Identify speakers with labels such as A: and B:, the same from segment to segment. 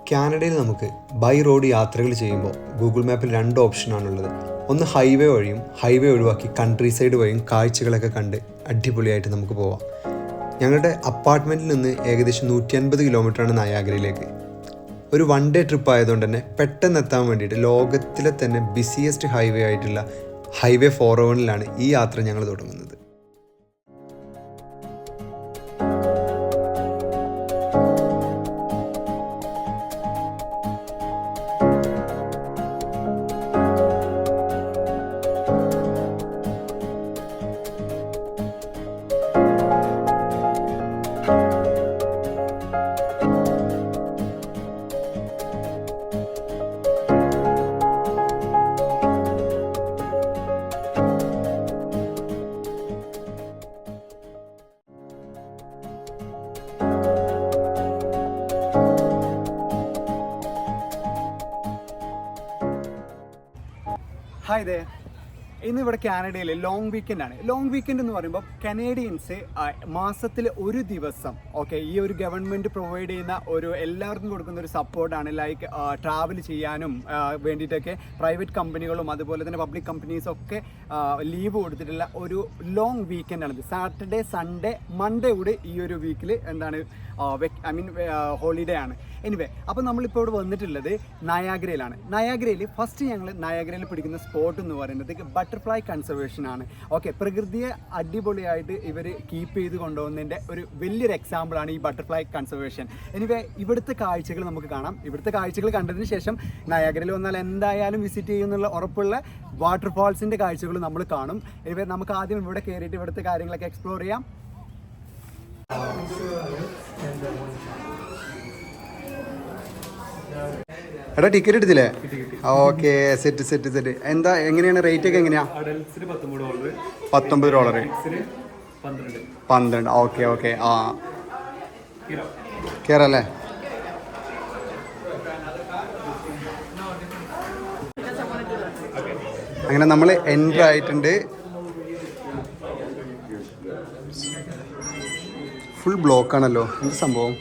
A: കാനഡയിൽ നമുക്ക് by road യാത്രകൾ ചെയ്യുമ്പോൾ ഗൂഗിൾ മാപ്പിൽ 2 ഓപ്ഷനാണുള്ളത്. ഒന്ന് ഹൈവേ വഴിയും ഹൈവേ ഒഴിവാക്കി കൺട്രി സൈഡ് വഴിയും കാഴ്ചകളൊക്കെ കണ്ട് അടിപൊളിയായിട്ട് നമുക്ക് പോവാം. ഞങ്ങളുടെ അപ്പാർട്ട്മെൻറ്റിൽ നിന്ന് ഏകദേശം 150 കിലോമീറ്ററാണ് നയാഗ്രയിലേക്ക്. ഒരു 1 ഡേ ട്രിപ്പ് ആയതുകൊണ്ട് തന്നെ പെട്ടെന്ന് എത്താൻ വേണ്ടിയിട്ട് ലോകത്തിലെ തന്നെ ബിസിയസ്റ്റ് ഹൈവേ ആയിട്ടുള്ള ഹൈവേ 401 ഈ യാത്ര ഞങ്ങൾ തുടങ്ങുന്നത്.
B: ഹായ് ദേ, ഇന്നിവിടെ കാനഡയിൽ ലോങ് വീക്കെൻഡ് ആണ്. ലോങ് വീക്കെൻഡ് എന്ന് പറയുമ്പോൾ കനേഡിയൻസ് മാസത്തിൽ ഒരു ദിവസം ഈ ഒരു ഗവൺമെൻറ് പ്രൊവൈഡ് ചെയ്യുന്ന ഒരു എല്ലാവർക്കും കൊടുക്കുന്ന ഒരു സപ്പോർട്ടാണ്. ലൈക്ക് ട്രാവൽ ചെയ്യാനും വേണ്ടിയിട്ടൊക്കെ പ്രൈവറ്റ് കമ്പനികളും അതുപോലെ തന്നെ പബ്ലിക് കമ്പനീസൊക്കെ ലീവ് കൊടുത്തിട്ടുള്ള ഒരു ലോങ് വീക്കെൻഡാണിത്. സാറ്റർഡേ, സൺഡേ, മൺഡേ കൂടി ഈ ഒരു വീക്കിൽ ഹോളിഡേ ആണ്. എനിവേ, അപ്പോൾ നമ്മളിപ്പോൾ ഇവിടെ വന്നിട്ടുള്ളത് നയാഗ്രയിലാണ്. നയാഗ്രയിൽ ഫസ്റ്റ് ഞങ്ങൾ നയാഗ്രയിൽ പിടിക്കുന്ന സ്പോട്ട് എന്ന് പറയുന്നത് ബട്ടർഫ്ലൈ കൺസർവേഷൻ ആണ്. പ്രകൃതിയെ അടിപൊളിയായിട്ട് ഇവർ കീപ്പ് ചെയ്ത് കൊണ്ടുപോകുന്നതിൻ്റെ ഒരു വലിയൊരു എക്സാമ്പിളാണ് ഈ ബട്ടർഫ്ലൈ കൺസർവേഷൻ. എനിവേ, ഇവിടുത്തെ കാഴ്ചകൾ നമുക്ക് കാണാം. ഇവിടുത്തെ കാഴ്ചകൾ കണ്ടതിന് ശേഷം നയാഗ്രയിൽ വന്നാൽ എന്തായാലും വിസിറ്റ് ചെയ്യുന്നുള്ള ഉറപ്പുള്ള വാട്ടർഫാൾസിൻ്റെ കാഴ്ചകൾ നമ്മൾ കാണും. എനിവേ, നമുക്ക് ആദ്യം ഇവിടെ കയറിയിട്ട് ഇവിടുത്തെ കാര്യങ്ങളൊക്കെ എക്സ്പ്ലോർ ചെയ്യാം.
A: എടാ, ടിക്കറ്റ് എടുത്തില്ലേ? Okay, set. എന്താ, എങ്ങനെയാണ് റേറ്റ് ഒക്കെ എങ്ങനെയാ? $19, 12. ഓക്കെ. ആ, കേറല്ലേ? അങ്ങനെ നമ്മൾ എൻട്രി ആയിട്ടുണ്ട്. ഫുൾ ബ്ലോക്ക് ആണല്ലോ, എന്ത് സംഭവം?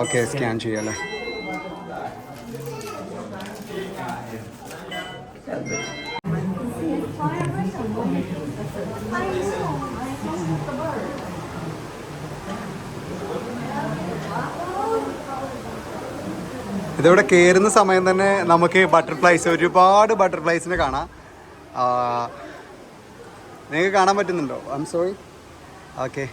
A: ഓക്കെ, സ്കാൻ ചെയ്യാല്ലേ? ഇതിവിടെ കയറുന്ന സമയം തന്നെ നമുക്ക് ഒരുപാട് ബട്ടർഫ്ലൈസിനെ കാണാം. നിങ്ങൾക്ക് കാണാൻ പറ്റുന്നുണ്ടോ? I am sorry. ഓക്കെ,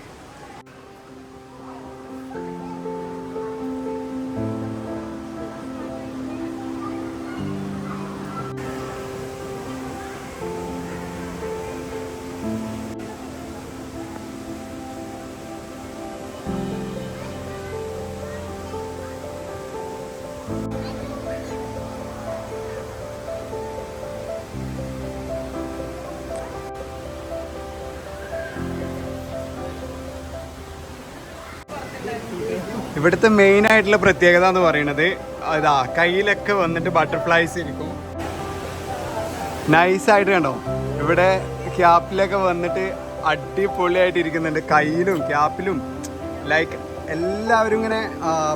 A: ഇവിടുത്തെ മെയിൻ ആയിട്ടുള്ള പ്രത്യേകത എന്ന് പറയുന്നത് ഇതാ, കയ്യിലൊക്കെ വന്നിട്ട് ബട്ടർഫ്ലൈസ് ഇരിക്കും. നൈസായിട്ട് കണ്ടോ, ഇവിടെ ക്യാപ്പിലൊക്കെ വന്നിട്ട് അടിപൊളിയായിട്ട് ഇരിക്കുന്നുണ്ട്. കയ്യിലും ക്യാപ്പിലും ലൈക്ക് എല്ലാവരും ഇങ്ങനെ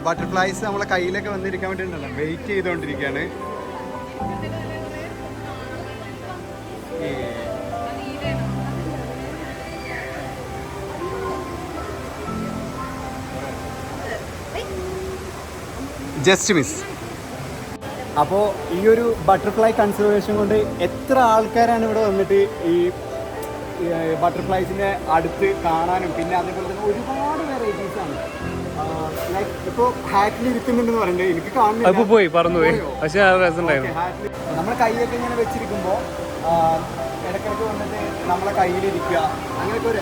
A: ബട്ടർഫ്ലൈസ് നമ്മളെ കയ്യിലൊക്കെ വന്നിരിക്കാൻ വേണ്ടിയിട്ടുണ്ടല്ലോ, വെയിറ്റ് ചെയ്തുകൊണ്ടിരിക്കുകയാണ്. Just miss.
B: അപ്പോൾ ഈ ഒരു ബട്ടർഫ്ലൈ കൺസർവേഷൻ കൊണ്ട് എത്ര ആൾക്കാരാണ് ഇവിടെ വന്നിട്ട് ഈ ബട്ടർഫ്ലൈസിൻ്റെ അടുത്ത് കാണാനും, പിന്നെ അതേപോലെ തന്നെ ഒരുപാട് വെറൈറ്റീസാണ്. ലൈക്ക് ഇപ്പോൾ ഹാറ്റിൽ ഇരിക്കുന്നുണ്ടെന്ന് പറയുന്നത് എനിക്ക് കാണുന്നില്ല,
C: പോയി പറന്നുപോയി. പക്ഷേ
B: നമ്മുടെ കൈയൊക്കെ ഇങ്ങനെ വെച്ചിരിക്കുമ്പോൾ ഇടയ്ക്കിടയ്ക്ക് വന്നിട്ട് നമ്മളെ കയ്യിലിരിക്കുക, അങ്ങനെയൊക്കെ ഒരു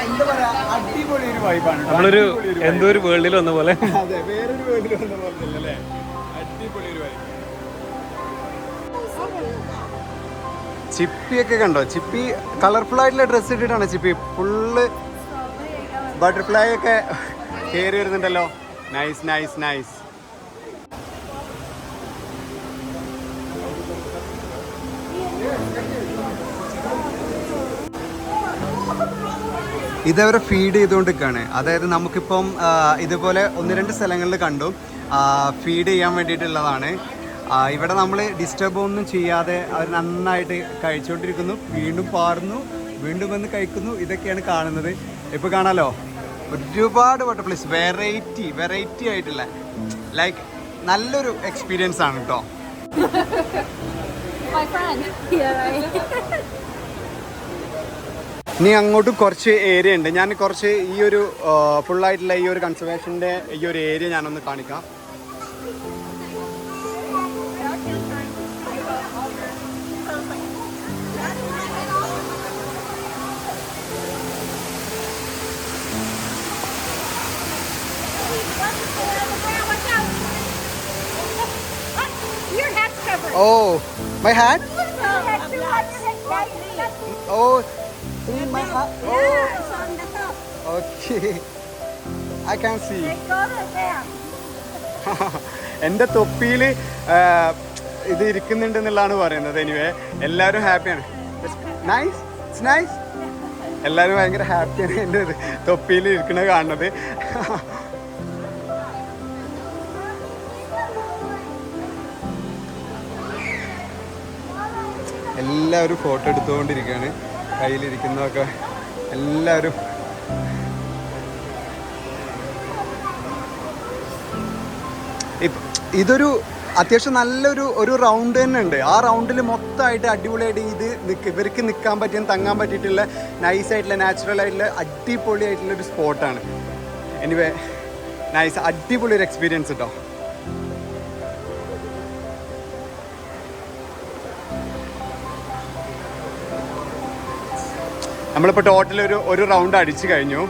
B: എന്താ പറയാ, അടിപൊളി ഒരു വൈബാണ്.
C: നമ്മളൊരു എന്തോ ഒരു വേൾഡിൽ വന്ന പോലെ.
B: അതെ, വേറൊരു വേൾഡിൽ വന്ന പോലെ അല്ലേ? അടിപൊളി ഒരു വൈബ്.
A: ചിപ്പിയൊക്കെ കണ്ടോ? ചിപ്പി കളർഫുൾ ആയിട്ടുള്ള ഡ്രസ്സ് ഇട്ടിട്ടാണ് ചിപ്പി ഫുള്ള് ബട്ടർഫ്ലൈ ഒക്കെ കയറി വരുന്നുണ്ടല്ലോ. നൈസ്.
B: ഇതവരെ ഫീഡ് ചെയ്തുകൊണ്ടിരിക്കുകയാണ്. അതായത് നമുക്കിപ്പം ഇതുപോലെ 1-2 സ്ഥലങ്ങളിൽ കണ്ടു ഫീഡ് ചെയ്യാൻ വേണ്ടിയിട്ടുള്ളതാണ്. ഇവിടെ നമ്മൾ ഡിസ്റ്റർബ് ഒന്നും ചെയ്യാതെ അവർ നന്നായിട്ട് കഴിച്ചുകൊണ്ടിരിക്കുന്നു. വീണ്ടും പാറുന്നു, വീണ്ടും വന്ന് കഴിക്കുന്നു. ഇതൊക്കെയാണ് കാണുന്നത്. ഇപ്പോൾ കാണാലോ ഒരുപാട് ബട്ടർഫ്ലൈസ്, വെറൈറ്റി ആയിട്ടുള്ള ലൈക്ക് നല്ലൊരു എക്സ്പീരിയൻസ് ആണ് കേട്ടോ. ഇനി അങ്ങോട്ടും കുറച്ച് ഏരിയ ഉണ്ട്. ഞാൻ കുറച്ച് ഈ ഒരു ഫുള്ളായിട്ടുള്ള ഈ ഒരു കൺസർവേഷൻ്റെ ഈ ഒരു ഏരിയ ഞാനൊന്ന് കാണിക്കാം. Oh, my hat? Oh, see my hat? Oh, okay. I can see. എൻ്റെ തൊപ്പിയിൽ ഇത് ഇരിക്കുന്നുണ്ടെന്നുള്ളതാണ് പറയുന്നത്. എനിവേ എല്ലാവരും ഹാപ്പിയാണ്. Nice, it's nice. എല്ലാവരും ഭയങ്കര ഹാപ്പിയാണ് എൻ്റെ തൊപ്പിയിൽ ഇരിക്കുന്നത് കാണുന്നത്. എല്ലാവരും ഫോട്ടോ എടുത്തുകൊണ്ടിരിക്കുകയാണ്. കയ്യിലിരിക്കുന്നതൊക്കെ എല്ലാവരും. ഇതൊരു അത്യാവശ്യം നല്ലൊരു റൗണ്ട് തന്നെ ഉണ്ട്. ആ റൗണ്ടിൽ മൊത്തമായിട്ട് അടിപൊളിയായിട്ട് ഇവർക്ക് നിൽക്കാൻ പറ്റിയ തങ്ങാൻ പറ്റിയിട്ടുള്ള നൈസായിട്ടുള്ള നാച്ചുറൽ ആയിട്ടുള്ള അടിപൊളിയായിട്ടുള്ള ഒരു സ്പോട്ടാണ്. എനിവേ നൈസ്, അടിപൊളി ഒരു എക്സ്പീരിയൻസ് കേട്ടോ. നമ്മളിപ്പോൾ ടോട്ടൽ ഒരു റൗണ്ട് അടിച്ചു കഴിഞ്ഞു.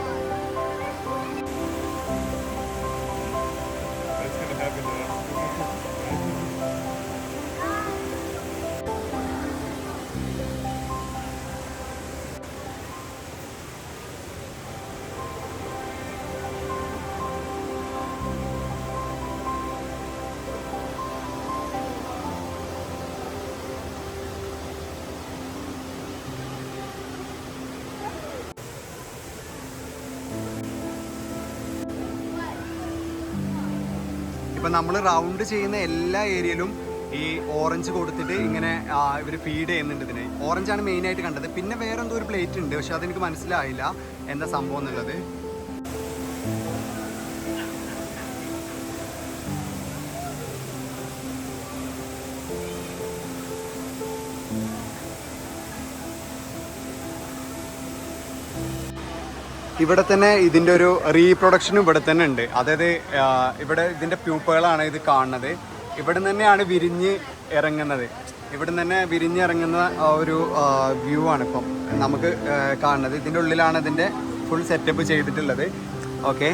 B: ഇപ്പം നമ്മൾ റൗണ്ട് ചെയ്യുന്ന എല്ലാ ഏരിയയിലും ഈ ഓറഞ്ച് കൊടുത്തിട്ട് ഇങ്ങനെ ഇവർ ഫീഡ് ചെയ്യുന്നുണ്ട്. ഇതിന് ഓറഞ്ചാണ് മെയിനായിട്ട് കണ്ടത്. പിന്നെ വേറെ എന്തോ ഒരു പ്ലേറ്റ് ഉണ്ട്, പക്ഷെ അതെനിക്ക് മനസ്സിലായില്ല എന്താ സംഭവം എന്നുള്ളത്. ഇവിടെ തന്നെ ഇതിൻ്റെ ഒരു റീപ്രൊഡക്ഷനും ഇവിടെ തന്നെ ഉണ്ട്. അതായത് ഇവിടെ ഇതിൻ്റെ പ്യൂപ്പകളാണ് ഇത് കാണുന്നത്. ഇവിടെ നിന്ന് തന്നെയാണ് വിരിഞ്ഞ് ഇറങ്ങുന്നത്. ഇവിടെ നിന്ന് തന്നെ വിരിഞ്ഞിറങ്ങുന്ന ഒരു വ്യൂ ആണ് ഇപ്പം നമുക്ക് കാണുന്നത്. ഇതിൻ്റെ ഉള്ളിലാണ് ഇതിൻ്റെ ഫുൾ സെറ്റപ്പ് ചെയ്തിട്ടുള്ളത്. ഓക്കെ,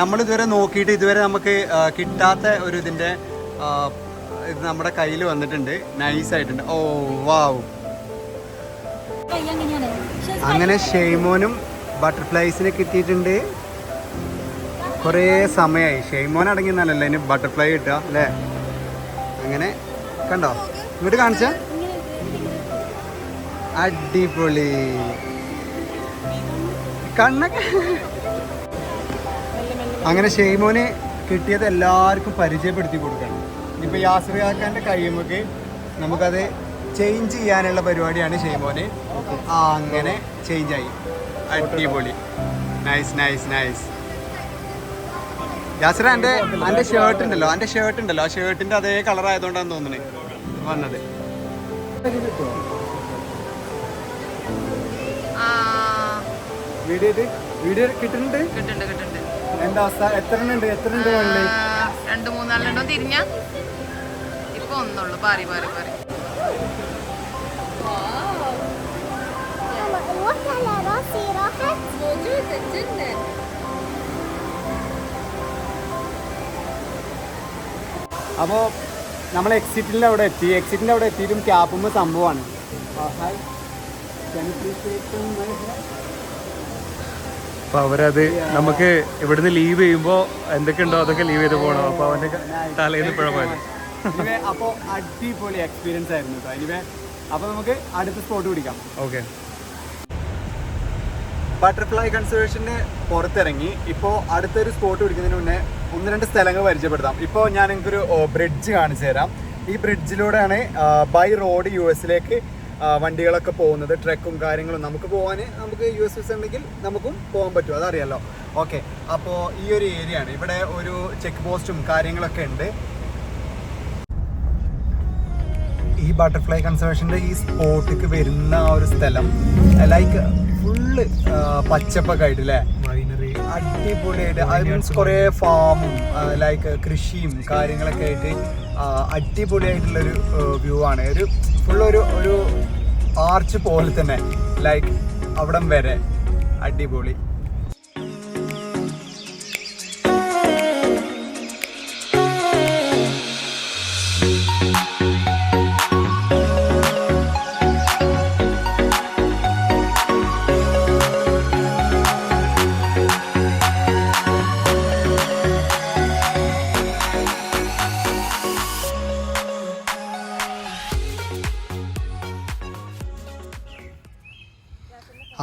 B: നമ്മളിതുവരെ നോക്കിയിട്ട് ഇതുവരെ നമുക്ക് കിട്ടാത്ത ഒരു ഇതിൻ്റെ ഇത് നമ്മുടെ കയ്യിൽ വന്നിട്ടുണ്ട്. നൈസായിട്ടുണ്ട്. ഓ വാവ്. അങ്ങനെ ഷെയ്മോനും ബട്ടർഫ്ലൈസിനെ കിട്ടിയിട്ടുണ്ട്. കുറേ സമയമായി. ഷെയ്മോൻ അടങ്ങിയെന്നല്ലല്ലോ ഇനി ബട്ടർഫ്ലൈ കിട്ടുക അല്ലേ? അങ്ങനെ കണ്ടോ, ഇങ്ങോട്ട് കാണിച്ച അടിപൊളി കണ്ണൊക്കെ. അങ്ങനെ ഷെയ്മോന് കിട്ടിയത് എല്ലാവർക്കും പരിചയപ്പെടുത്തി കൊടുക്കണം. ഇനിയിപ്പോൾ യാസ്രിയാക്കാൻ്റെ കയ്യുമൊക്കെ നമുക്കത് ചേഞ്ച് ചെയ്യാനുള്ള പരിപാടിയാണ് ഷെയ്മോന്. അങ്ങനെ ചേഞ്ചായി. അടിപൊളി. Nice nice nice. യാസ്ര, എൻ്റെ ഷർട്ട് ഉണ്ടല്ലോ, ആ ഷർട്ടിൻ്റെ അതേ കളർ ആയതുകൊണ്ടാണ് തോന്നുന്നത് വന്നത്. വീഡിയോ കിട്ടുന്നുണ്ട്. എന്താ അവസ്ഥ? എത്ര ഉണ്ട് വേണ്ടേ?
D: 2-3 തിരിഞ്ഞ ഇപ്പൊ ഒന്നുള്ളൂ. പാറി പാറി പാറി.
B: അപ്പോൾ നമ്മൾ എക്സിറ്റിൻ്റെ അവിടെ എത്തിയിട്ടും ക്യാപ്പുമ്പോൾ സംഭവമാണ്.
C: അപ്പൊ അവരത് നമുക്ക് ഇവിടുന്ന് ലീവ് ചെയ്യുമ്പോൾ എന്തൊക്കെയുണ്ടോ അതൊക്കെ ലീവ് ചെയ്ത് പോകണം. അപ്പൊ അവന്റെ തലേന്ന് പിഴ പോയത്.
B: അപ്പോൾ അടിപൊളി എക്സ്പീരിയൻസ് ആയിരുന്നു കേട്ടോ. എനിവേ അപ്പോൾ നമുക്ക് അടുത്ത സ്പോട്ട് പിടിക്കാം.
C: ഓക്കെ.
B: ബട്ടർഫ്ലൈ കൺസർവേഷന് പുറത്തിറങ്ങി ഇപ്പോൾ അടുത്തൊരു സ്പോട്ട് പിടിക്കുന്നതിന് മുന്നേ 1-2 സ്ഥലങ്ങൾ പരിചയപ്പെടുത്താം. ഇപ്പോൾ ഞാൻ നിങ്ങൾക്കൊരു ബ്രിഡ്ജ് കാണിച്ചു തരാം. ഈ ബ്രിഡ്ജിലൂടെയാണ് ബൈ റോഡ് US-ലേക്ക് വണ്ടികളൊക്കെ പോകുന്നത്. ട്രക്കും കാര്യങ്ങളും നമുക്ക് US വിസ ഉണ്ടെങ്കിൽ നമുക്കും പോകാൻ പറ്റും, അതറിയാലോ. ഓക്കെ, അപ്പോൾ ഈ ഒരു ഏരിയ ആണ്. ഇവിടെ ഒരു ചെക്ക് പോസ്റ്റും കാര്യങ്ങളൊക്കെ ഉണ്ട്. ഈ ബട്ടർഫ്ലൈ കൺസർവേഷൻ്റെ ഈ സ്പോട്ടിക്ക് വരുന്ന ആ ഒരു സ്ഥലം ലൈക്ക് ഫുള്ള് പച്ചപ്പൊക്കെ ആയിട്ട് അല്ലേ, അടിപൊളിയായിട്ട്. അത് മീൻസ് കുറേ ഫാമും ലൈക്ക് കൃഷിയും കാര്യങ്ങളൊക്കെ ആയിട്ട് അടിപൊളിയായിട്ടുള്ളൊരു വ്യൂ ആണ്. ഒരു ഫുള്ളൊരു ആർച്ച് പോലെ തന്നെ, ലൈക്ക് അവിടം വരെ അടിപൊളി.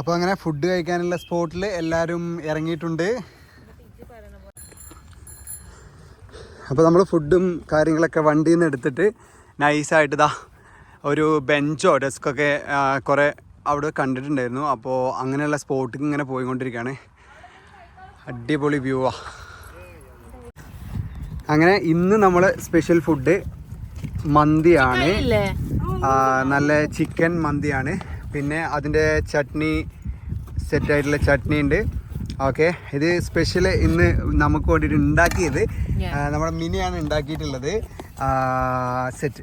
B: അപ്പോൾ അങ്ങനെ ഫുഡ് കഴിക്കാനുള്ള സ്പോട്ടിൽ എല്ലാവരും ഇറങ്ങിയിട്ടുണ്ട്. അപ്പോൾ നമ്മൾ ഫുഡും കാര്യങ്ങളൊക്കെ വണ്ടിയിൽ നിന്ന് എടുത്തിട്ട് നൈസായിട്ട് ഇതാ ഒരു ബെഞ്ചോ ഡെസ്കൊക്കെ കുറേ അവിടെ കണ്ടിട്ടുണ്ടായിരുന്നു. അപ്പോൾ അങ്ങനെയുള്ള സ്പോട്ടിൽ ഇങ്ങനെ പോയിക്കൊണ്ടിരിക്കുകയാണ്. അടിപൊളി വ്യൂവാ. അങ്ങനെ ഇന്ന് നമ്മൾ സ്പെഷ്യൽ ഫുഡ് മന്തിയാണ്. നല്ല ചിക്കൻ മന്തിയാണ്. പിന്നെ അതിൻ്റെ ചട്നി, സെറ്റായിട്ടുള്ള ചട്നി ഉണ്ട്. ഓക്കെ, ഇത് സ്പെഷ്യൽ ഇന്ന് നമുക്ക് വേണ്ടിയിട്ട് ഉണ്ടാക്കിയത് നമ്മുടെ മിനിയാണ് ഉണ്ടാക്കിയിട്ടുള്ളത്. സെറ്റ്.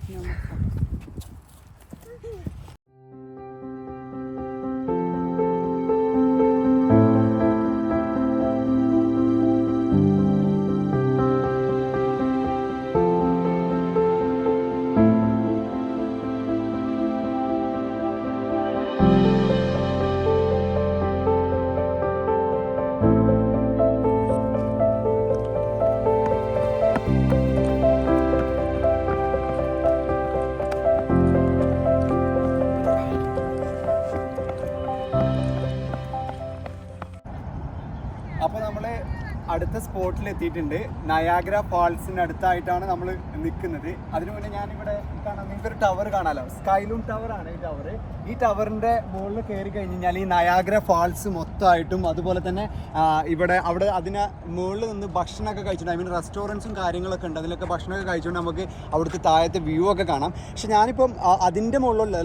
B: അപ്പോൾ നമ്മൾ അടുത്ത സ്പോട്ടിൽ എത്തിയിട്ടുണ്ട്. നയാഗ്ര ഫാൾസിന് അടുത്തായിട്ടാണ് നമ്മൾ നിൽക്കുന്നത്. അതിനു മുന്നേ ഞാനിവിടെ കാണാം, നിങ്ങൾക്കൊരു ടവർ കാണാമല്ലോ, സ്കൈലൂൺ ടവറാണ് ഈ ടവർ. ഈ ടവറിൻ്റെ മുകളിൽ കയറി കഴിഞ്ഞ് കഴിഞ്ഞാൽ ഈ നയാഗ്ര ഫാൾസ് മൊത്തമായിട്ടും, അതുപോലെ തന്നെ അവിടെ അതിന് മുകളിൽ നിന്ന് ഭക്ഷണമൊക്കെ കഴിച്ചിട്ടുണ്ട്. ഐ മീൻ റെസ്റ്റോറൻറ്റ്സും കാര്യങ്ങളൊക്കെ ഉണ്ട്. അതിലൊക്കെ ഭക്ഷണമൊക്കെ കഴിച്ചുകൊണ്ട് നമുക്ക് അവിടുത്തെ താഴത്തെ വ്യൂ ഒക്കെ കാണാം. പക്ഷെ ഞാനിപ്പം അതിൻ്റെ മുകളിലുള്ള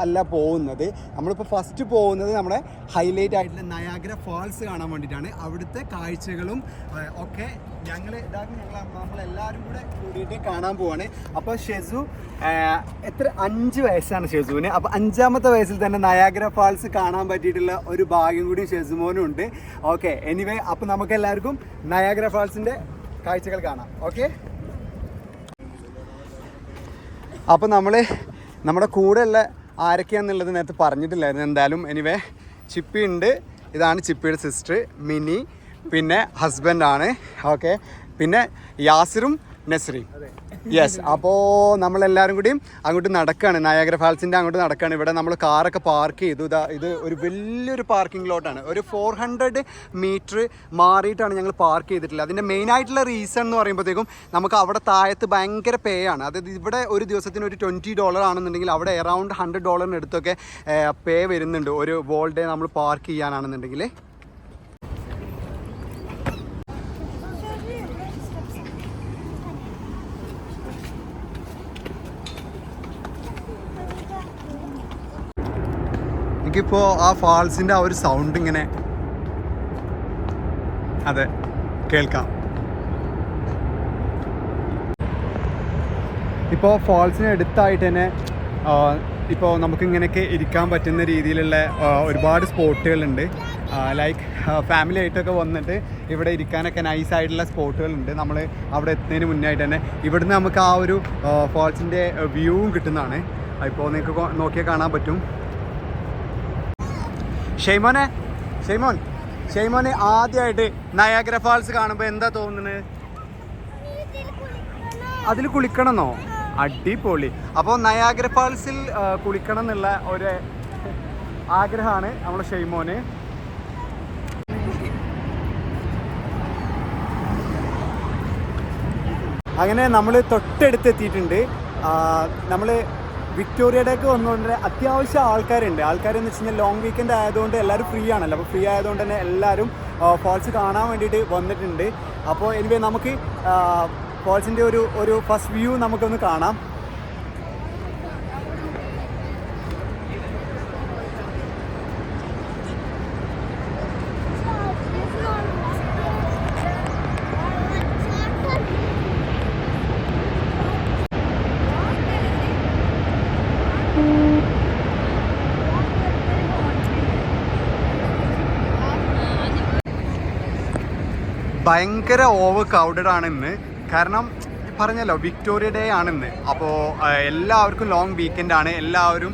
B: അല്ല പോകുന്നത്. നമ്മളിപ്പോൾ ഫസ്റ്റ് പോകുന്നത് നമ്മുടെ ഹൈലൈറ്റ് ആയിട്ടുള്ള നയാഗ്ര ഫാൾസ് കാണാൻ വേണ്ടിയിട്ടാണ്. അവിടുത്തെ കാഴ്ചകളും ഒക്കെ നമ്മളെല്ലാവരും കൂടെ കൂടിയിട്ട് കാണാൻ പോവാണ്. അപ്പോൾ ഷെസു 5 വയസ്സാണ് ഷെസുവിന്. അപ്പോൾ 5ാമത്തെ വയസ്സിൽ തന്നെ നയാഗ്ര ഫാൾസ് കാണാൻ പറ്റിയിട്ടുള്ള ഒരു ഭാഗ്യം കൂടി ഷെസുമോനും ഉണ്ട്. ഓക്കെ, എനിവേ അപ്പോൾ നമുക്ക് എല്ലാവർക്കും നയാഗ്ര ഫാൾസിൻ്റെ കാഴ്ചകൾ കാണാം. ഓക്കെ, അപ്പോൾ നമ്മുടെ കൂടെയുള്ള ആരൊക്കെയാണെന്നുള്ളത് നേരത്തെ പറഞ്ഞിട്ടില്ലായിരുന്നു. എന്തായാലും എനിവേ ചിപ്പി ഉണ്ട്. ഇതാണ് ചിപ്പിയുടെ സിസ്റ്റർ മിനി, പിന്നെ ഹസ്ബൻഡാണ്. ഓക്കെ, പിന്നെ യാസിറും നസ്രീം. യെസ്, അപ്പോൾ നമ്മളെല്ലാവരും കൂടിയും അങ്ങോട്ട് നടക്കുകയാണ്, നയാഗ്ര ഫാൾസിൻ്റെ അങ്ങോട്ട് നടക്കുകയാണ്. ഇവിടെ നമ്മൾ കാറൊക്കെ പാർക്ക് ചെയ്തു. ഇത് ഒരു വലിയൊരു പാർക്കിംഗ് ലോട്ടാണ്. ഒരു 400 മീറ്റർ മാറിയിട്ടാണ് ഞങ്ങൾ പാർക്ക് ചെയ്തിട്ടുള്ളത്. അതിൻ്റെ മെയിനായിട്ടുള്ള റീസൺ എന്ന് പറയുമ്പോഴത്തേക്കും നമുക്ക് അവിടെ താഴത്ത് ഭയങ്കര പേ ആണ്. അതായത് ഇവിടെ ഒരു ദിവസത്തിന് ഒരു $20 ആണെന്നുണ്ടെങ്കിൽ അവിടെ അറൗണ്ട് $100 അടുത്തൊക്കെ പേ വരുന്നുണ്ട് ഒരു വോൾ ഡേ നമ്മൾ പാർക്ക് ചെയ്യാനാണെന്നുണ്ടെങ്കിൽ. എനിക്കിപ്പോൾ ആ ഫാൾസിൻ്റെ ആ ഒരു സൗണ്ട് ഇങ്ങനെ അതെ കേൾക്കാം. ഇപ്പോൾ ഫാൾസിന് അടുത്തായിട്ട് തന്നെ ഇപ്പോൾ നമുക്കിങ്ങനെയൊക്കെ ഇരിക്കാൻ പറ്റുന്ന രീതിയിലുള്ള ഒരുപാട് സ്പോട്ടുകളുണ്ട്. ലൈക്ക് ഫാമിലി ആയിട്ടൊക്കെ വന്നിട്ട് ഇവിടെ ഇരിക്കാനൊക്കെ നൈസായിട്ടുള്ള സ്പോട്ടുകളുണ്ട്. നമ്മൾ അവിടെ എത്തുന്നതിന് മുന്നായിട്ട് തന്നെ ഇവിടുന്ന് നമുക്ക് ആ ഒരു ഫാൾസിൻ്റെ വ്യൂവും കിട്ടുന്നതാണ്. ഇപ്പോൾ നിങ്ങൾക്ക് നോക്കിയാൽ കാണാൻ പറ്റും. ഷെയ്മോനെ ആദ്യമായിട്ട് നയാഗ്ര ഫാൾസ് കാണുമ്പോൾ എന്താ തോന്നുന്നത്? അതിൽ കുളിക്കണമെന്നോ? അടിപൊളി. അപ്പോൾ നയാഗ്ര ഫാൾസിൽ കുളിക്കണം എന്നുള്ള ഒരു ആഗ്രഹമാണ് നമ്മളെ ഷെയ്മോന്. അങ്ങനെ നമ്മൾ തൊട്ടടുത്ത് എത്തിയിട്ടുണ്ട്. നമ്മൾ വിക്ടോറിയയിലേക്ക് വന്നുകൊണ്ട് അത്യാവശ്യം ആൾക്കാരെന്ന് വെച്ച് കഴിഞ്ഞാൽ ലോങ് വീക്കെൻഡ് ആയതുകൊണ്ട് എല്ലാവരും ഫ്രീ ആണല്ലോ. അപ്പോൾ ഫ്രീ ആയതുകൊണ്ട് തന്നെ എല്ലാവരും ഫാൾസ് കാണാൻ വേണ്ടിയിട്ട് വന്നിട്ടുണ്ട്. അപ്പോൾ എനിവേ നമുക്ക് ഫാൾസിൻ്റെ ഒരു ഫസ്റ്റ് വ്യൂ നമുക്കൊന്ന് കാണാം. ഭയങ്കര ഓവർ ക്രൗഡഡ് ആണ് ഇന്ന്. കാരണം പറഞ്ഞല്ലോ വിക്ടോറിയ ഡേ ആണിന്ന്. അപ്പോൾ എല്ലാവർക്കും ലോങ് വീക്കെൻഡ് ആണ്. എല്ലാവരും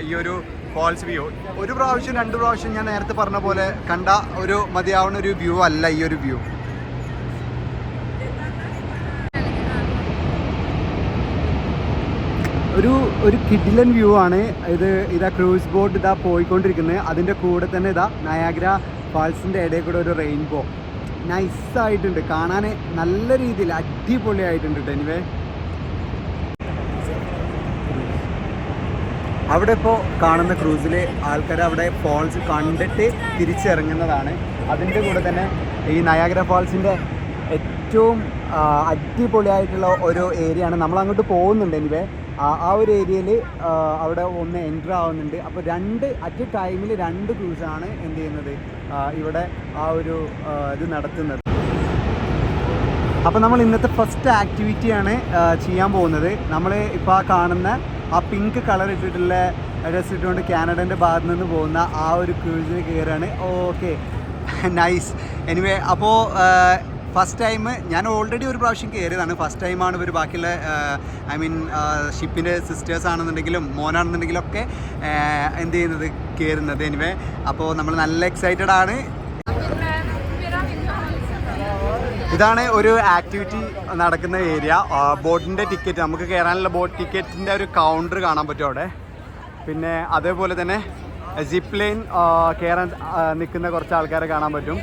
B: ഈ ഒരു ഫാൾസ് വ്യൂ ഒരു പ്രാവശ്യം 2 പ്രാവശ്യം ഞാൻ നേരത്തെ പറഞ്ഞ പോലെ കണ്ട ഒരു മതിയാവുന്ന ഒരു വ്യൂ അല്ല ഈ ഒരു വ്യൂ. ഒരു കിഡിലൻ വ്യൂ ആണ് ഇത്. ഇതാ ക്രൂസ് ബോട്ട് ഇതാ പോയിക്കൊണ്ടിരിക്കുന്നത്. അതിൻ്റെ കൂടെ തന്നെ ഇതാ നയാഗ്ര ഫാൾസിൻ്റെ ഇടയിൽ കൂടെ ഒരു റെയിൻബോ. നൈസായിട്ടുണ്ട് കാണാൻ, നല്ല രീതിയിൽ അടിപൊളിയായിട്ടുണ്ട് കേട്ടോ. എനിവേ അവിടെ ഇപ്പോൾ കാണുന്ന ക്രൂസിൽ ആൾക്കാർ അവിടെ ഫാൾസ് കണ്ടിട്ട് തിരിച്ചിറങ്ങുന്നതാണ്. അതിൻ്റെ കൂടെ തന്നെ ഈ നയാഗ്ര ഫാൾസിൻ്റെ ഏറ്റവും അടിപൊളിയായിട്ടുള്ള ഒരു ഏരിയ ആണ്. നമ്മളങ്ങോട്ട് പോകുന്നുണ്ട്. എനിവേ ആ ഒരു ഏരിയയിൽ അവിടെ ഒന്ന് എൻറ്റർ ആവുന്നുണ്ട്. അപ്പോൾ അറ്റ് ടൈമിൽ 2 ക്രൂസാണ് എന്ത് ചെയ്യുന്നത് ഇവിടെ ആ ഒരു ഇത് നടത്തുന്നത്. അപ്പോൾ നമ്മൾ ഇന്നത്തെ ഫസ്റ്റ് ആക്ടിവിറ്റിയാണ് ചെയ്യാൻ പോകുന്നത്. നമ്മൾ ഇപ്പോൾ ആ കാണുന്ന ആ പിങ്ക് കളർ ഇട്ടിട്ടുള്ള ഡ്രസ് ഇട്ടുകൊണ്ട് കാനഡൻ്റെ ഭാഗത്ത് നിന്ന് പോകുന്ന ആ ഒരു ക്രൂസിൽ കയറാണ്. Okay, nice. എനിവേ അപ്പോൾ ഫസ്റ്റ് ടൈം ഞാൻ ഓൾറെഡി ഒരു പ്രാവശ്യം കയറിയതാണ്. ഫസ്റ്റ് ടൈമാണ് ഇവർ ബാക്കിയുള്ള ഐ മീൻ ഷിപ്പിൻ്റെ സിസ്റ്റേഴ്സ് ആണെന്നുണ്ടെങ്കിലും മോനാണെന്നുണ്ടെങ്കിലും ഒക്കെ എന്ത് ചെയ്യുന്നത് കയറുന്നത്. എനിവേ അപ്പോൾ നമ്മൾ നല്ല എക്സൈറ്റഡ് ആണ്. ഇതാണ് ഒരു ആക്ടിവിറ്റി നടക്കുന്ന ഏരിയ. ബോട്ടിൻ്റെ ടിക്കറ്റ് നമുക്ക് കയറാനുള്ള ബോട്ട് ടിക്കറ്റിൻ്റെ ഒരു കൗണ്ടർ കാണാൻ പറ്റും അവിടെ. പിന്നെ അതേപോലെ തന്നെ ജിപ്പ് ലൈൻ കയറാൻ നിൽക്കുന്ന കുറച്ച് ആൾക്കാരെ കാണാൻ പറ്റും.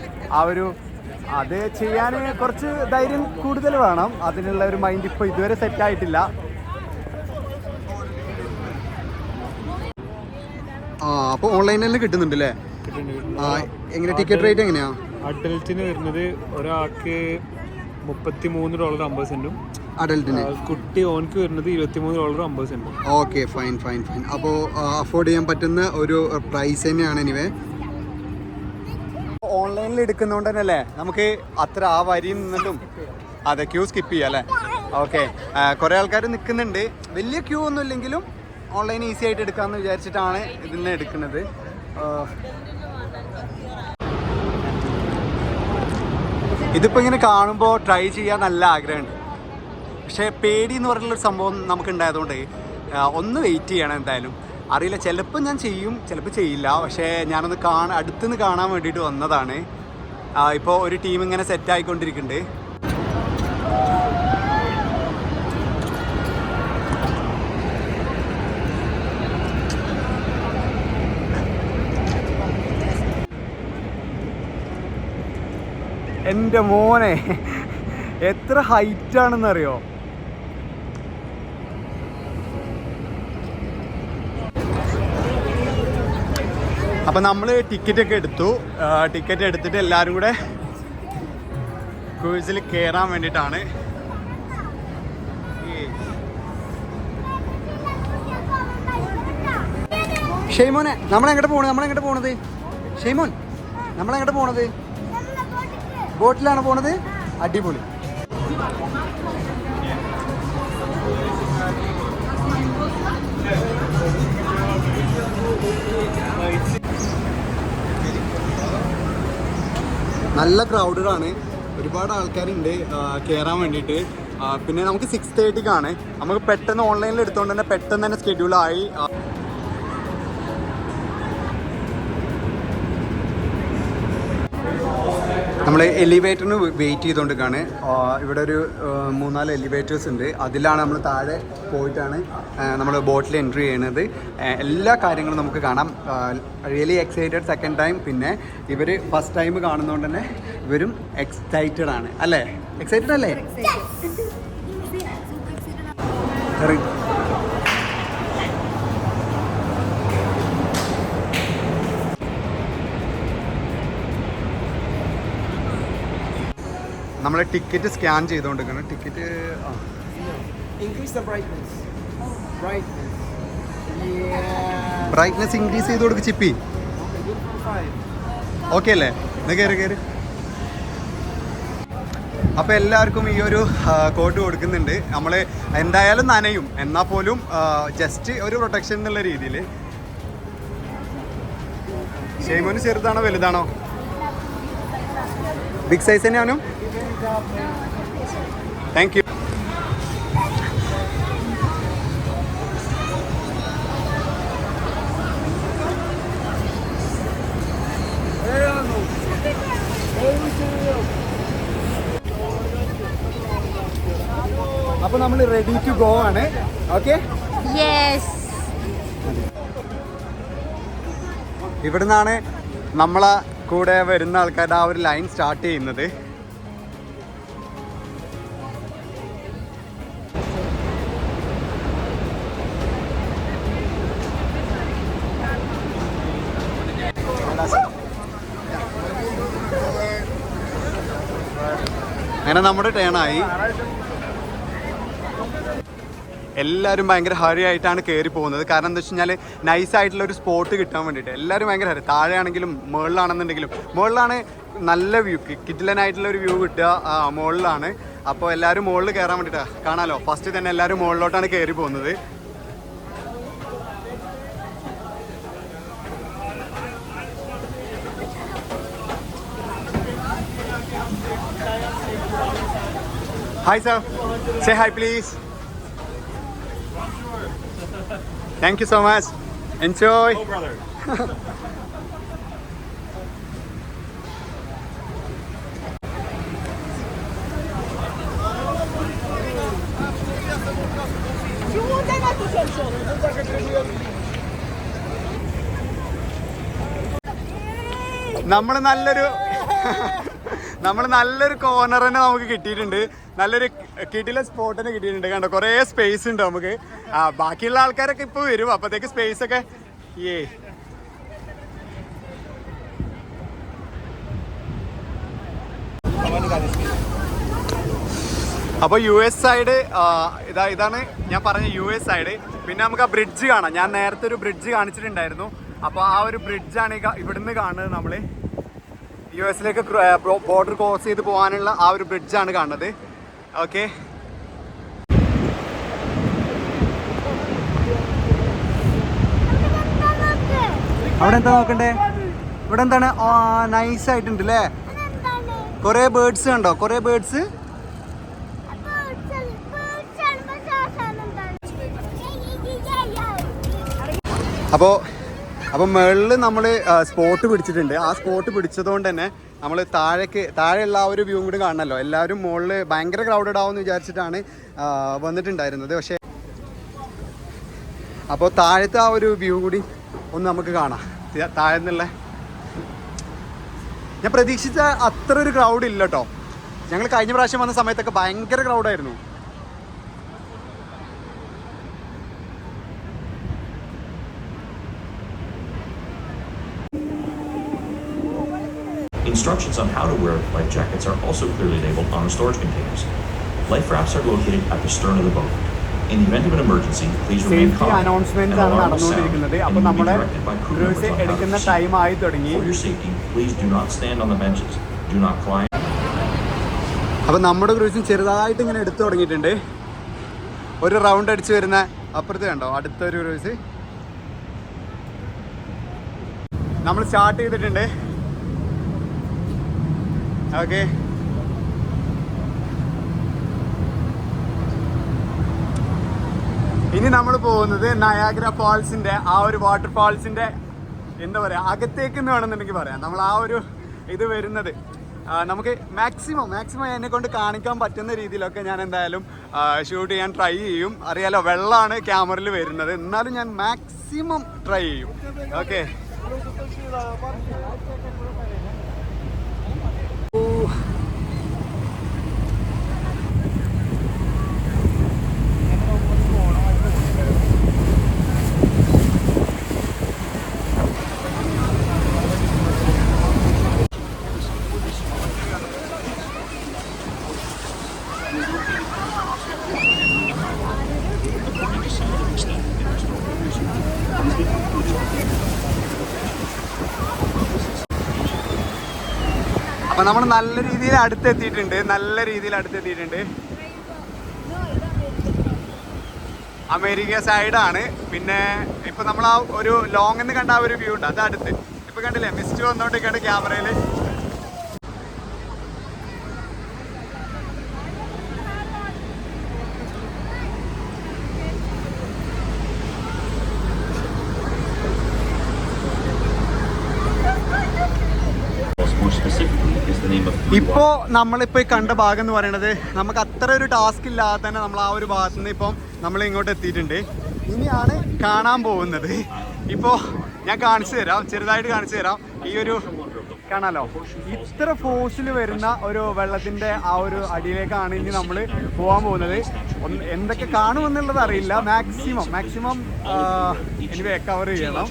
B: അത് ചെയ്യാൻ കുറച്ച് ധൈര്യം കൂടുതൽ വേണം. അതിനുള്ള ഒരു മൈൻഡ് ഇപ്പോൾ ഇതുവരെ സെറ്റായിട്ടില്ല. അപ്പോൾ ഓൺലൈനിൽ കിട്ടുന്നുണ്ട് അല്ലേ? എങ്ങനെ ടിക്കറ്റ് റേറ്റ് എങ്ങനെയാ?
C: അഡൽറ്റിന് വരുന്നത് ഒരാൾക്ക് $33.50
A: അഡൽറ്റിന്.
C: കുട്ടി ഓൻക്ക് വരുന്നത് $23.50.
A: Okay, fine. അപ്പോൾ അഫോർഡ് ചെയ്യാൻ പറ്റുന്ന ഒരു പ്രൈസ് തന്നെയാണ്. എനിവേ
B: ഓൺലൈനിൽ എടുക്കുന്നതുകൊണ്ട് തന്നെ അല്ലേ നമുക്ക് അത്ര ആ വരിയിൽ നിന്നിട്ടും അതെ ക്യൂ സ്കിപ്പ് ചെയ്യാം അല്ലേ? ഓക്കെ, കുറേ ആൾക്കാർ നിൽക്കുന്നുണ്ട്. വലിയ ക്യൂ ഒന്നും ഇല്ലെങ്കിലും ഓൺലൈൻ ഈസി ആയിട്ട് എടുക്കാമെന്ന് വിചാരിച്ചിട്ടാണ് ഇതിനെ എടുക്കുന്നത്. ഇതിപ്പോൾ ഇങ്ങനെ കാണുമ്പോൾ ട്രൈ ചെയ്യാൻ നല്ല ആഗ്രഹമുണ്ട്. പക്ഷേ പേടി എന്ന് പറഞ്ഞുള്ളൊരു സംഭവം നമുക്ക് ഉണ്ടായതുകൊണ്ട് ഒന്ന് വെയിറ്റ് ചെയ്യണം. എന്തായാലും അറിയില്ല, ചിലപ്പോൾ ഞാൻ ചെയ്യും, ചിലപ്പോൾ ചെയ്യില്ല. പക്ഷേ ഞാനൊന്ന് അടുത്തുനിന്ന് കാണാൻ വേണ്ടിയിട്ട് വന്നതാണ്. ഇപ്പോൾ ഒരു ടീം ഇങ്ങനെ സെറ്റ് ആയിക്കൊണ്ടിരിക്കുന്നുണ്ട്. എൻ്റെ മോനെ എത്ര ഹൈറ്റാണെന്നറിയോ? അപ്പം നമ്മൾ ടിക്കറ്റൊക്കെ എടുത്തു. ടിക്കറ്റ് എടുത്തിട്ട് എല്ലാവരും കൂടെ ക്രൂസിൽ കയറാൻ വേണ്ടിയിട്ടാണ്. ഷെയ്മോനെ നമ്മളെങ്ങോട്ട് പോണത്? ഷെയ്മോൻ നമ്മളെങ്ങോട്ട് പോണത്? ബോട്ടിലാണ് പോണത്. അടിപൊളി. നല്ല ക്രൗഡഡാണ്. ഒരുപാട് ആൾക്കാരുണ്ട് കയറാൻ വേണ്ടിയിട്ട്. പിന്നെ നമുക്ക് 6:30 നമുക്ക് പെട്ടെന്ന് ഓൺലൈനിൽ എടുത്തുകൊണ്ട് തന്നെ പെട്ടെന്ന് തന്നെ സ്കെഡ്യൂളായി. നമ്മൾ എലിവേറ്ററിന് വെയിറ്റ് ചെയ്തുകൊണ്ടിരിക്കുകയാണ്. ഇവിടെ ഒരു 3-4 എലിവേറ്റേഴ്സ് ഉണ്ട്. അതിലാണ് നമ്മൾ താഴെ പോയിട്ടാണ് നമ്മൾ ബോട്ടിൽ എൻട്രി ചെയ്യുന്നത്. എല്ലാ കാര്യങ്ങളും നമുക്ക് കാണാം. Really excited second time. പിന്നെ ഇവർ ഫസ്റ്റ് ടൈം കാണുന്നതുകൊണ്ട് തന്നെ ഇവരും എക്സൈറ്റഡ് ആണ് അല്ലേ? എക്സൈറ്റഡ് അല്ലേ? നമ്മൾ ടിക്കറ്റ് സ്കാൻ ചെയ്തുകൊണ്ടിരിക്കണം. ടിക്കറ്റ് ബ്രൈറ്റ്നെസ് ഇൻക്രീസ് ചെയ്ത് കൊടുക്ക് ചിപ്പി. ഓക്കെ അല്ലേ? എന്നാ കയറി. അപ്പോൾ എല്ലാവർക്കും ഈ ഒരു കോട്ട് കൊടുക്കുന്നുണ്ട്. നമ്മൾ എന്തായാലും നനയും, എന്നാൽ പോലും ജസ്റ്റ് ഒരു പ്രൊട്ടക്ഷൻ എന്നുള്ള രീതിയിൽ. ഷെയ്മോന് ചെറുതാണോ വലുതാണോ? ബിഗ് സൈസ് തന്നെയാണോ? Thank you. അപ്പോൾ നമ്മൾ റെഡി ടു ഗോ ആണ്. ഓക്കെ, ഇവിടുന്നാണ് നമ്മളെ കൂടെ വരുന്ന ആൾക്കാരുടെ ആ ഒരു ലൈൻ സ്റ്റാർട്ട് ചെയ്യുന്നത്. അങ്ങനെ നമ്മുടെ ടേണായി. എല്ലാവരും ഭയങ്കര ഹറി ആയിട്ടാണ് കയറി പോകുന്നത്. കാരണം എന്താ വെച്ച് കഴിഞ്ഞാൽ നൈസായിട്ടുള്ള ഒരു സ്പോട്ട് കിട്ടാൻ വേണ്ടിയിട്ട് എല്ലാവരും ഭയങ്കര ഹരി. താഴെയാണെങ്കിലും മുകളിലാണെന്നുണ്ടെങ്കിലും, മുകളിലാണ് നല്ല വ്യൂ, കിഡിലനായിട്ടുള്ള ഒരു വ്യൂ കിട്ടുക മുകളിലാണ്. അപ്പോൾ എല്ലാവരും മുകളിൽ കയറാൻ വേണ്ടിയിട്ടാണ്. കാണാമല്ലോ, ഫസ്റ്റ് തന്നെ എല്ലാവരും മുകളിലോട്ടാണ് കയറി പോകുന്നത്. Hi sir, say hi please. Thank you so much. Enjoy. Oh brother. നമ്മൾ നല്ലൊരു കോർണർ തന്നെ നമുക്ക് കിട്ടിയിട്ടുണ്ട്. നല്ലൊരു കിടില സ്പോട്ട് തന്നെ കിട്ടിയിട്ടുണ്ട്. കണ്ടോ, കുറേ സ്പേസ് ഉണ്ട് നമുക്ക്. ബാക്കിയുള്ള ആൾക്കാരൊക്കെ ഇപ്പോൾ വരും, അപ്പോഴത്തേക്ക് സ്പേസ് ഒക്കെ അപ്പോൾ US സൈഡ് ഇതാണ് ഞാൻ പറഞ്ഞ US സൈഡ്. പിന്നെ നമുക്ക് ആ ബ്രിഡ്ജ് കാണാം. ഞാൻ നേരത്തെ ഒരു ബ്രിഡ്ജ് കാണിച്ചിട്ടുണ്ടായിരുന്നു. അപ്പോൾ ആ ഒരു ബ്രിഡ്ജാണ് ഇവിടുന്ന് കാണുന്നത്. നമ്മൾ US ലേക്ക് ബോർഡർ ക്രോസ് ചെയ്ത് പോകാനുള്ള ആ ഒരു ബ്രിഡ്ജാണ് കാണുന്നത്. ഓക്കെ, അവിടെ എന്താ നോക്കണ്ടേ? ഇവിടെ എന്താണ്? നൈസ് ആയിട്ടുണ്ട് അല്ലേ? കുറേ ബേർഡ്സ് കണ്ടോ? കുറേ ബേർഡ്സ്. അപ്പോൾ മുകളിൽ നമ്മൾ സ്പോട്ട് പിടിച്ചിട്ടുണ്ട്. ആ സ്പോട്ട് പിടിച്ചതുകൊണ്ട് തന്നെ നമ്മൾ താഴെയുള്ള ആ ഒരു വ്യൂ കൂടി കാണണമല്ലോ. എല്ലാവരും മുകളിൽ ഭയങ്കര ക്രൗഡഡ് ആവുമെന്ന് വിചാരിച്ചിട്ടാണ് വന്നിട്ടുണ്ടായിരുന്നത്. പക്ഷേ അപ്പോൾ താഴത്തെ ആ ഒരു വ്യൂ കൂടി ഒന്ന് നമുക്ക് കാണാം. താഴെ നിന്നുള്ള ഞാൻ പ്രതീക്ഷിച്ച അത്ര ഒരു ക്രൗഡ് ഇല്ല കേട്ടോ. ഞങ്ങൾ കഴിഞ്ഞ പ്രാവശ്യം വന്ന സമയത്തൊക്കെ ഭയങ്കര ക്രൗഡായിരുന്നു.
E: Instructions on how to wear life jackets are also clearly labeled on the storage containers. Life rafts are located at the stern of the boat. In the event of an emergency, please remain calm. An alarm will sound and you will be directed by crew members on how to proceed. For your safety, please do not stand on the benches. Do not climb.
B: അപ്പോൾ നമ്മുടെ ക്രൂസും ചെറുതായിട്ട് ഇങ്ങനെ എടുത്തു തുടങ്ങിയിട്ടുണ്ട്. ഒരു round അടിച്ച് വരുന്ന അപ്പുറത്ത് കണ്ടോ, അടുത്തൊരു ക്രൂസ് നമ്മൾ സ്റ്റാർട്ട് ചെയ്തിട്ടുണ്ട്. ഓക്കെ, ഇനി നമ്മൾ പോകുന്നത് നയാഗ്ര ഫാൾസിൻ്റെ ആ ഒരു വാട്ടർ ഫാൾസിൻ്റെ എന്താ പറയുക അകത്തേക്ക് എന്ന് വേണമെന്നുണ്ടെങ്കിൽ പറയാം. നമ്മൾ ആ ഒരു ഇത് വരുന്നത് നമുക്ക് മാക്സിമം എന്നെ കൊണ്ട് കാണിക്കാൻ പറ്റുന്ന രീതിയിലൊക്കെ ഞാൻ എന്തായാലും ഷൂട്ട് ചെയ്യാൻ ട്രൈ ചെയ്യും. അറിയാലോ, വെള്ളമാണ് ക്യാമറയിൽ വരുന്നത്, എന്നാലും ഞാൻ മാക്സിമം ട്രൈ ചെയ്യും. ഓക്കെ, അപ്പോൾ നമ്മൾ നല്ല രീതിയിൽ അടുത്തെത്തിയിട്ടുണ്ട്. അമേരിക്ക സൈഡാണ്. പിന്നെ ഇപ്പൊ നമ്മൾ ആ ഒരു ലോങ് എന്ന് കണ്ട ആ ഒരു വ്യൂ ഉണ്ട്, അത് അടുത്ത്. ഇപ്പൊ കണ്ടില്ലേ, മിസ്റ്റ് വന്നോണ്ടിരിക്കണ്ട് ക്യാമറയില്. ഇപ്പോ നമ്മളിപ്പോ കണ്ട ഭാഗം എന്ന് പറയുന്നത് നമുക്ക് അത്ര ഒരു ടാസ്ക് ഇല്ലാതെ തന്നെ നമ്മൾ ആ ഒരു ഭാഗത്ത് നിന്ന് ഇപ്പം നമ്മൾ ഇങ്ങോട്ട് എത്തിയിട്ടുണ്ട്. ഇനിയാണ് കാണാൻ പോകുന്നത്. ഇപ്പോൾ ഞാൻ ചെറുതായിട്ട് കാണിച്ചു തരാം. ഈ ഒരു കാണാലോ, ഇത്ര ഫോഴ്സിൽ വരുന്ന ഒരു വെള്ളത്തിന്റെ ആ ഒരു അടിയിലേക്കാണ് ഇനി നമ്മൾ പോകാൻ പോകുന്നത്. എന്തൊക്കെ കാണുമെന്നുള്ളത് അറിയില്ല. മാക്സിമം എനിവേ കവർ ചെയ്യണം.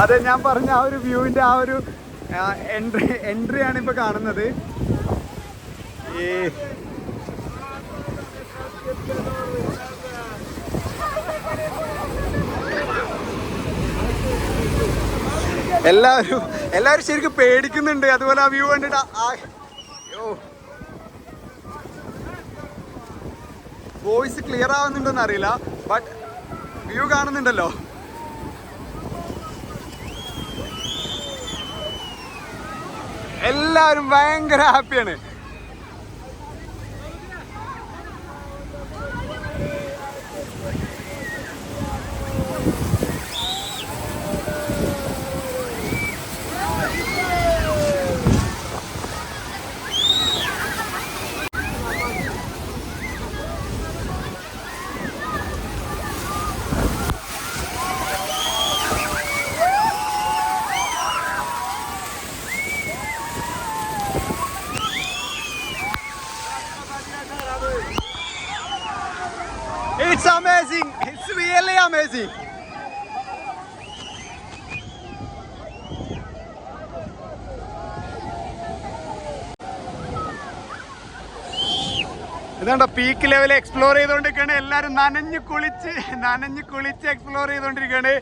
B: അതെ, ഞാൻ പറഞ്ഞ ആ ഒരു വ്യൂവിന്റെ ആ ഒരു എൻട്രിയാണ് ഇപ്പൊ കാണുന്നത്. എല്ലാവരും ശരിക്കും പേടിക്കുന്നുണ്ട്. അതുപോലെ ആ വ്യൂ കണ്ടിട്ട് വോയിസ് ക്ലിയർ ആവുന്നുണ്ടോന്ന് അറിയില്ല, ബട്ട് വ്യൂ കാണുന്നുണ്ടല്ലോ. എല്ലാവരും ഭയങ്കര ഹാപ്പിയാണ്. It's amazing. It's really amazing. ഇതാണ്ടോ പീക്ക് ലെവൽ എക്സ്പ്ലോർ ചെയ്തുകൊണ്ടിരിക്കുകയാണ്. എല്ലാവരും നനഞ്ഞു കുളിച്ച് എക്സ്പ്ലോർ ചെയ്തുകൊണ്ടിരിക്കുകയാണ്.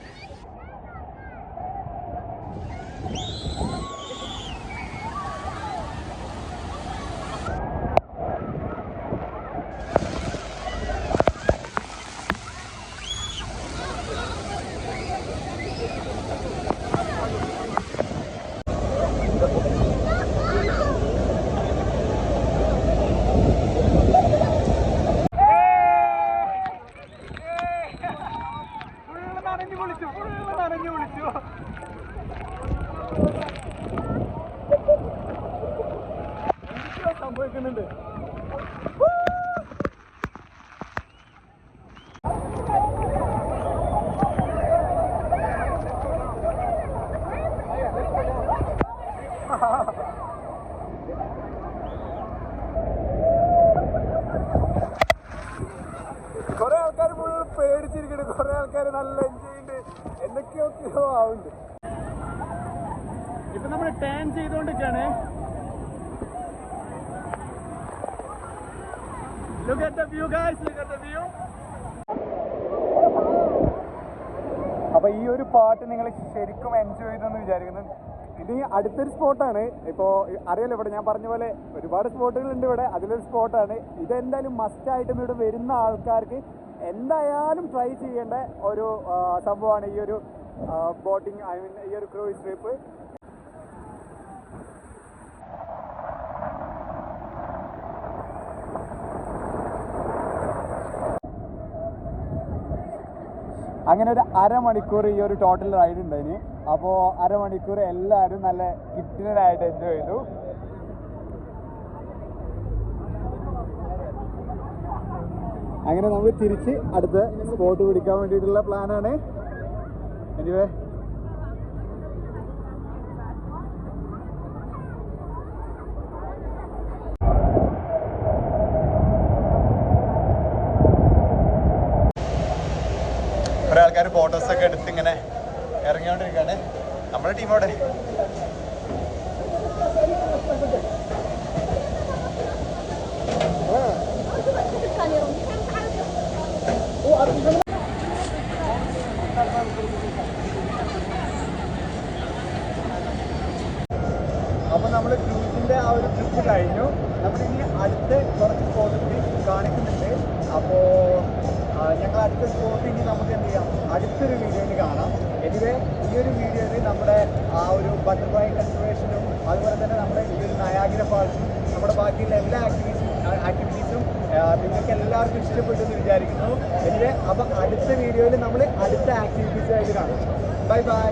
B: സംഭവിക്കുന്നുണ്ട്. കുറെ ആൾക്കാർ ഫുൾ പേടിച്ചിരിക്കുന്നു, കുറെ ആൾക്കാർ നല്ല എൻജോയ് ചെയ്യുന്നുണ്ട്, എന്തൊക്കെയോ ആവുന്നുണ്ട്. ഇപ്പൊ നമ്മൾ ടേൺ ചെയ്തുകൊണ്ടിരിക്കുകയാണ്. Look at the view, guys. Look at the view. അപ്പോൾ ഈ ഒരു പാട്ട് നിങ്ങൾ ശരിക്കും എൻജോയ് ചെയ്തെന്ന് വിചാരിക്കുന്നു. ഇത് അടുത്തൊരു സ്പോട്ടാണ്. ഇപ്പോൾ അറിയാലോ, ഇവിടെ ഞാൻ പറഞ്ഞ പോലെ ഒരുപാട് സ്പോട്ടുകളുണ്ട് ഇവിടെ. അതിലൊരു സ്പോട്ടാണ്. ഇതെന്തായാലും മസ്റ്റായിട്ടും ഇവിടെ വരുന്ന ആൾക്കാർക്ക് എന്തായാലും ട്രൈ ചെയ്യേണ്ട ഒരു സംഭവമാണ് ഈ ഒരു ബോട്ടിങ്, ഈ ഒരു ക്രൂയിസ് ട്രിപ്പ്. അങ്ങനെ ഒരു അരമണിക്കൂർ ഈ ഒരു ടോട്ടൽ റൈഡ് ഉണ്ടായിന്. അപ്പോൾ അരമണിക്കൂർ എല്ലാവരും നല്ല കിറ്റിനായിട്ട് എൻജോയ് ചെയ്തു. അങ്ങനെ നമ്മൾ തിരിച്ച് അടുത്ത സ്പോട്ട് പിടിക്കാൻ വേണ്ടിയിട്ടുള്ള പ്ലാനാണ്. എനിവേ കുറേ ആൾക്കാർ ഫോട്ടോസൊക്കെ എടുത്ത് ഇങ്ങനെ ഇറങ്ങിക്കൊണ്ടിരിക്കുകയാണ്. നമ്മുടെ ടീം അവിടെ അപ്പോൾ നമ്മൾ ക്രൂസിൻ്റെ ആ ഒരു ട്രിപ്പ് കഴിഞ്ഞു. നമ്മളിനി അടുത്ത് കുറച്ച് സ്പോട്ട് കൂടി കാണിക്കുന്നുണ്ട്. അപ്പോൾ ഞങ്ങൾ അടുത്ത സ്പോട്ട് ഇനി നമുക്ക് എന്ത് ചെയ്യാം, അടുത്തൊരു വീഡിയോയിൽ കാണാം. എനിവേ ഈ ഒരു വീഡിയോയിൽ നമ്മുടെ ആ ഒരു ബട്ടർഫ്ലൈ കൺസർവേഷനും അതുപോലെ തന്നെ നമ്മുടെ ഈ ഒരു നയാഗ്ര ഫാൾസും നമ്മുടെ ബാക്കിയുള്ള എല്ലാ ആക്ടിവിറ്റീസും നിങ്ങൾക്ക് എല്ലാവർക്കും ഇഷ്ടപ്പെട്ടു എന്ന് വിചാരിക്കുന്നു. എനിവേ അപ്പോൾ അടുത്ത വീഡിയോയിൽ നമ്മൾ അടുത്ത ആക്ടിവിറ്റീസായിട്ട് കാണാം. Bye bye.